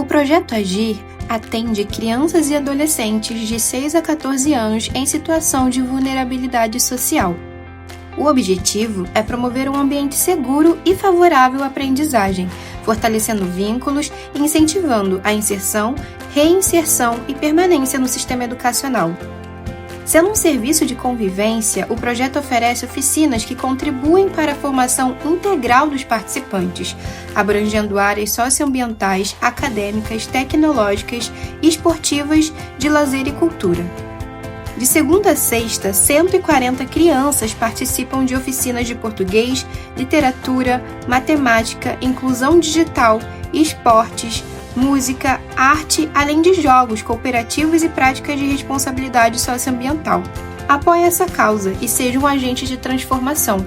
Projeto Agir atende crianças e adolescentes de 6 a 14 anos em situação de vulnerabilidade social. O objetivo é promover um ambiente seguro e favorável à aprendizagem, fortalecendo vínculos e incentivando a inserção, reinserção e permanência no sistema educacional. Sendo um serviço de convivência, o projeto oferece oficinas que contribuem para a formação integral dos participantes, abrangendo áreas socioambientais, acadêmicas, tecnológicas, esportivas, de lazer e cultura. De segunda a sexta, 140 crianças participam de oficinas de português, literatura, matemática, inclusão digital, esportes, música, arte, além de jogos, cooperativos e práticas de responsabilidade socioambiental. Apoie essa causa e seja um agente de transformação.